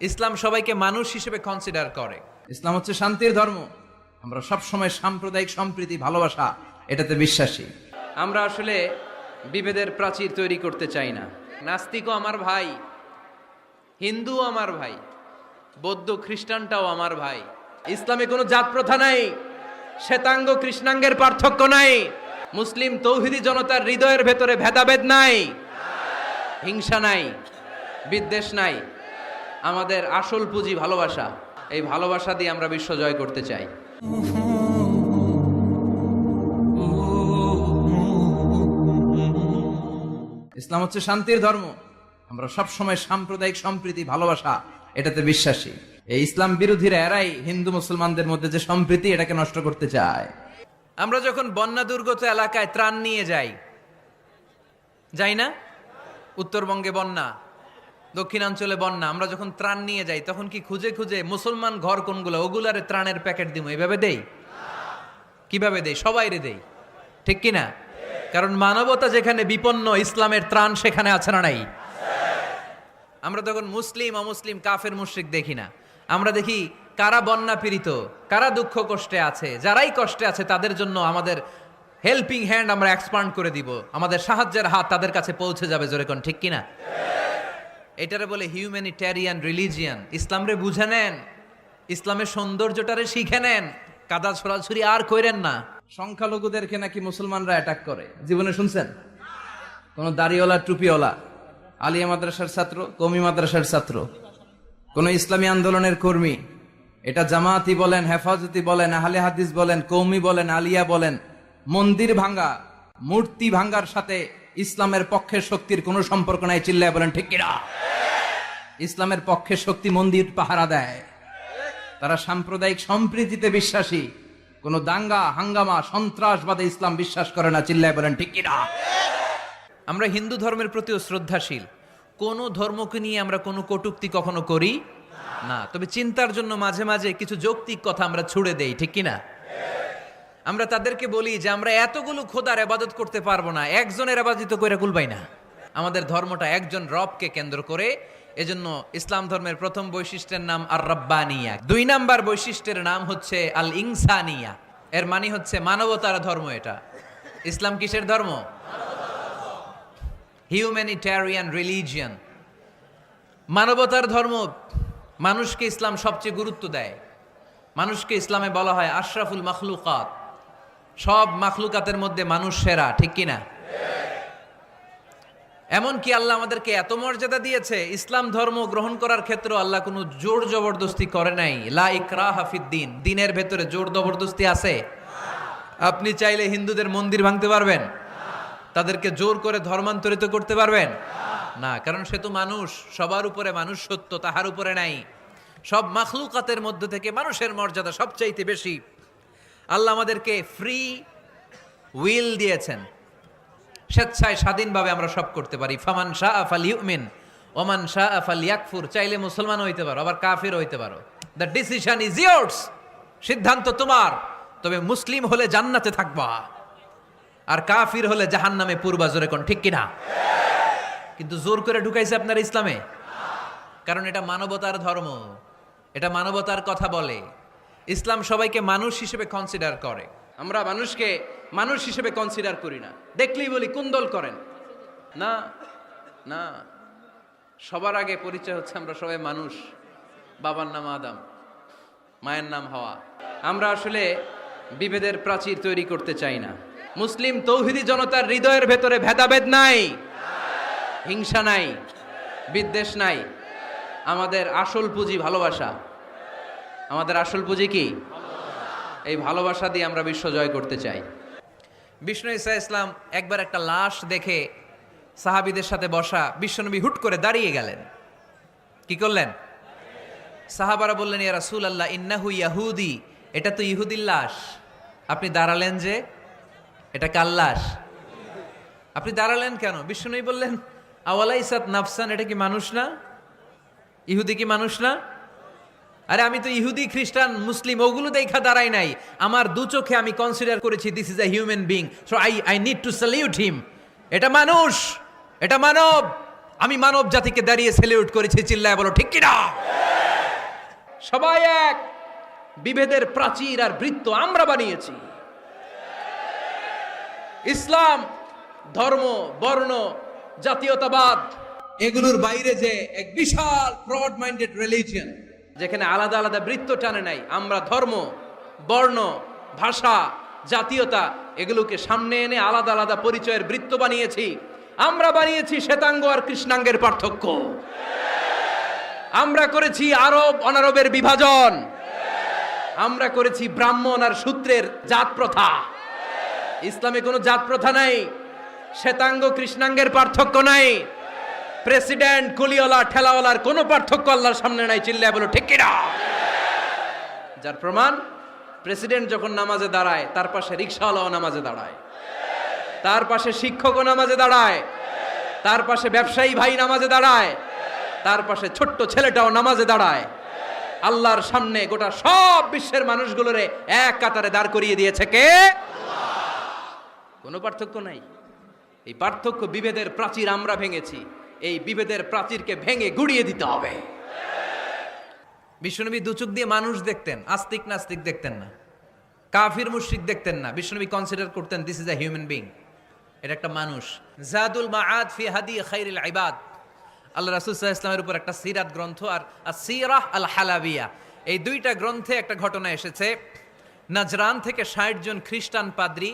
ইসলাম সবাইকে মানুষ হিসেবে কনসিডার করে। ইসলাম হচ্ছে শান্তির ধর্ম। আমরা সব সময় সাম্প্রদায়িক সম্প্রীতি, ভালোবাসা এটাতে বিশ্বাসী। আমরা আসলে বিভেদের প্রাচীর তৈরি করতে চাই না। নাস্তিকও আমার ভাই, হিন্দুও আমার ভাই, বৌদ্ধ খ্রিস্টানটাও আমার ভাই। ইসলামে কোনো জাত প্রথা নাই, শ্বেতাঙ্গ কৃষ্ণাঙ্গের পার্থক্য নাই। মুসলিম তৌহিদি জনতার হৃদয়ের ভেতরে ভেদাভেদ নাই, হিংসা নাই, বিদ্বেষ নাই। আমাদের আসল পুঁজি ভালোবাসা। এই ভালোবাসা দিয়ে আমরা বিশ্ব জয় করতে চাই। ইসলাম হচ্ছে শান্তির ধর্ম। আমরা সব সময় সাম্প্রদায়িক সম্প্রীতি, ভালোবাসা এটাতে বিশ্বাসী। এই ইসলাম বিরোধীরা এরাই হিন্দু মুসলমানদের মধ্যে যে সম্প্রীতি এটাকে নষ্ট করতে চায়। আমরা যখন বন্যা দুর্গত এলাকায় ত্রাণ নিয়ে যাই না? উত্তরবঙ্গে বন্যা, দক্ষিণাঞ্চলে বন্যা। আমরা যখন ত্রাণ নিয়ে যাই তখন কি খুঁজে খুঁজে মুসলমান ঘর কোনগুলো, ওগুলারে ত্রাণের প্যাকেট দিব এভাবে দেই? কিভাবে দেই? সবাইরে দেই, ঠিক কিনা? কারণ মানবতা যেখানে বিপন্ন, ইসলামের ত্রাণ সেখানে আছে না নাই? আমরা তখন মুসলিম অমুসলিম কাফের মুশরিক দেখি না। আমরা দেখি কারা বন্যা পীড়িত, কারা দুঃখ কষ্টে আছে। যারাই কষ্টে আছে তাদের জন্য আমাদের হেল্পিং হ্যান্ড আমরা এক্সপান্ড করে দিব, আমাদের সাহায্যের হাত তাদের কাছে পৌঁছে যাবে। জোরে কোন ঠিক কিনা? এটারে বলে হিউম্যানিটেরিয়ান রিলিজিয়ান। ইসলামরে বুঝে নেন, ইসলামের সৌন্দর্যটারে শিখে নেন, কাদা ছড়াছড়ি আর কইরেন না। সংখ্যালঘুদেরকে নাকি মুসলমানরা অ্যাটাক করে, জীবনে শুনছেন? কোন দাড়িওয়ালা, টুপিওয়ালা, আলিয়া মাদ্রাসার ছাত্র, কওমি মাদ্রাসার ছাত্র, কোন ইসলামী আন্দোলনের কর্মী, এটা জামাতি বলেন, হেফাজতি বলেন, আহলে হাদিস বলেন, কওমি বলেন, আলিয়া বলেন, মন্দির ভাঙ্গা, মূর্তি ভাঙ্গার সাথে ইসলামের পক্ষের শক্তির কোনো সম্পর্ক নাই। চিল্লায় বলেন ঠিক কিনা? ইসলামের পক্ষের শক্তি মন্দির পাহারা দেয়। তারা সাম্প্রদায়িক সম্প্রীতিতে বিশ্বাসী, কোন দাঙ্গা হাঙ্গামা সন্ত্রাসবাদে ইসলাম বিশ্বাস করে না। চিল্লায় বলেন ঠিক কিনা? আমরা হিন্দু ধর্মের প্রতিও শ্রদ্ধাশীল। কোন ধর্মকে নিয়ে আমরা কোনো কটূক্তি কখনো করি না। তবে চিন্তার জন্য মাঝে মাঝে কিছু যৌক্তিক কথা আমরা ছুড়ে দেই, ঠিক কিনা? আমরা তাদেরকে বলি যে আমরা এতগুলো খোদার ইবাদত করতে পারবো না, একজনের ইবাদত কইরা কুলবাই না। আমাদের ধর্মটা একজন রবকে কেন্দ্র করে। এজন্য ইসলাম ধর্মের প্রথম বৈশিষ্ট্যের নাম আর রাব্বানিয়া। 2 নাম্বার বৈশিষ্ট্যের নাম হচ্ছে আল ইনসানিয়া। এর মানে হচ্ছে মানবতার ধর্ম। এটা ইসলাম কিসের ধর্ম? হিউম্যানিটেরিয়ান রিলিজিয়ান, মানবতার ধর্ম। মানুষকে ইসলাম সবচেয়ে গুরুত্ব দেয়। মানুষকে ইসলামে বলা হয় আশরাফুল মাখলুকাত। সব মাখলুকাতের মধ্যে মানুষ সেরা, ঠিক কিনা? এমনকি আল্লাহ আমাদেরকে এত মর্যাদা দিয়েছে, ইসলাম ধর্ম গ্রহণ করার ক্ষেত্রে আল্লাহ কোনো জোর জবরদস্তি করে নাই। লা ইকরাহা ফিদ্দিন। দিনের ভেতরে জোর জবরদস্তি আছে? আপনি চাইলে হিন্দুদের মন্দির ভাঙতে পারবেন? তাদেরকে জোর করে ধর্মান্তরিত করতে পারবেন না? কারণ সে তো মানুষ, সবার উপরে মানুষ সত্য, তাহার উপরে নাই। সব মাখলুকাতের মধ্য থেকে মানুষের মর্যাদা সবচাইতে বেশি। আল্লাহ আমাদেরকে ফ্রি উইল দিয়েছেন, স্বেচ্ছায় স্বাধীনভাবে আমরা সব করতে পারি। ফামান শাআ ফালইউমিন ওমান শাআ ফালইয়াকফুর। চাইলে মুসলমান হইতে পারো, আবার কাফির হইতে পারো। The decision is years. সিদ্ধান্ত তোমার। তবে মুসলিম হলে জান্নাতে থাকবা, আর কাফির হলে জাহান্নামে পূর্বা। জোরে কোন ঠিক কিনা? কিন্তু জোর করে ঢুকাইছে আপনার ইসলামে, কারণ এটা মানবতার ধর্ম, এটা মানবতার কথা বলে। ইসলাম সবাইকে মানুষ হিসেবে কনসিডার করে। আমরা মানুষকে মানুষ হিসেবে কনসিডার করি না। দেখলেই বলি কোন দল করেন। না না, সবার আগে পরিচয় হচ্ছে আমরা সবাই মানুষ। বাবার নাম আদম, মায়ের নাম হাওয়া। আমরা আসলে বিভেদের প্রাচীর তৈরি করতে চাই না। মুসলিম তৌহিদি জনতার হৃদয়ের ভেতরে ভেদাভেদ নাই, হিংসা নাই, বিদ্বেষ নাই। আমাদের আসল পুঁজি ভালোবাসা। আমাদের আসল পুঁজি কি? এই ভালোবাসা দিয়ে আমরা বিশ্ব জয় করতে চাই। বিষ্ণু ঈসা ইসলাম একবার একটা লাশ দেখে সাহাবীদের সাথে বসা, বিশ্বনবী হুট করে দাঁড়িয়ে গেলেন। কি করলেন? সাহাবারা বললেন, ইয়া রাসূলুল্লাহ ইন্নাহু ইয়াহুদি। এটা তো ইহুদির লাশ, আপনি দাঁড়ালেন যে? এটা কার লাশ? আপনি দাঁড়ালেন কেন? বিষ্ণুনবী বললেন, আওয়ালাইসাত নাফসান। এটা কি মানুষ না? ইহুদি কি মানুষ না? আরে আমি তো ইহুদি খ্রিস্টান মুসলিম ওগুলো দেখা দাঁড়াই নাই। আমার দু চোখে আমি কনসিডার করেছি this is a human being, so I need to salute হিম। এটা মানুষ, এটা মানব। আমি মানব জাতিকে দাঁড়িয়ে স্যালিউট করেছি। চিল্লায় বলো ঠিক কিনা? সবাই এক। বিভেদের প্রাচীর আর বৃত্ত আমরা বানিয়েছি। ইসলাম ধর্ম, বর্ণ, জাতীয়তাবাদ এগুলোর বাইরে যে এক বিশাল ব্রড মাইন্ডেড রিলিজিয়ন, যেখানে আলাদা আলাদা বৃত্ত টানে নাই। আমরা ধর্ম, বর্ণ, ভাষা, জাতীয়তা এগুলোকে সামনে এনে আলাদা আলাদা পরিচয়ের বৃত্ত বানিয়েছি। আমরা বানিয়েছি শ্বেতাঙ্গ আর কৃষ্ণাঙ্গের পার্থক্য। আমরা করেছি আরব অনারবের বিভাজন। আমরা করেছি ব্রাহ্মণ আর শূদ্রের জাত প্রথা। ইসলামে কোনো জাত প্রথা নাই, শ্বেতাঙ্গ কৃষ্ণাঙ্গের পার্থক্য নাই, প্রেসিডেন্ট কুলিওয়ালা ঠেলাওয়ালার কোনো পার্থক্য আল্লাহর সামনে নাই। চিল্লায় বলো ঠিক কিনা? যার প্রমাণ, প্রেসিডেন্ট যখন নামাজে দাঁড়ায় তার পাশে রিকশাওয়ালাও নামাজে দাঁড়ায়, তার পাশে শিক্ষকও নামাজে দাঁড়ায়, তার পাশে ব্যবসায়ী ভাই নামাজে দাঁড়ায়, তার পাশে ছোট্ট ছেলেটাও নামাজে দাঁড়ায়। আল্লাহর সামনে গোটা সব বিশ্বের মানুষগুলোরে এক কাতারে দাঁড় করিয়ে দিয়েছে কে? কোনো পার্থক্য নাই। এই পার্থক্য, বিভেদের প্রাচীর আমরা ভেঙেছি। এই বিভেদের প্রাচীরকে ভেঙে গুড়িয়ে দিতে হবে। বিশ্বনবী দুচোখ দিয়ে মানুষ দেখতেন, আস্তিক নাস্তিক দেখতেন না, কাফির মুশরিক দেখতেন না। বিশ্বনবী কনসিডার করতেন this is a human being, এটা একটা মানুষ। জাদুল মাআদ ফি হাদি খাইরিল ইবাদ, আল্লাহ রাসূল সাল্লাল্লাহু আলাইহি ওয়াসাল্লামের উপর একটা সিরাত গ্রন্থ আর আসিরাহ আল হালাবিয়া, এই দুইটা গ্রন্থে একটা ঘটনা এসেছে। নাজরান থেকে ৬০ জন খ্রিস্টান পাদ্রী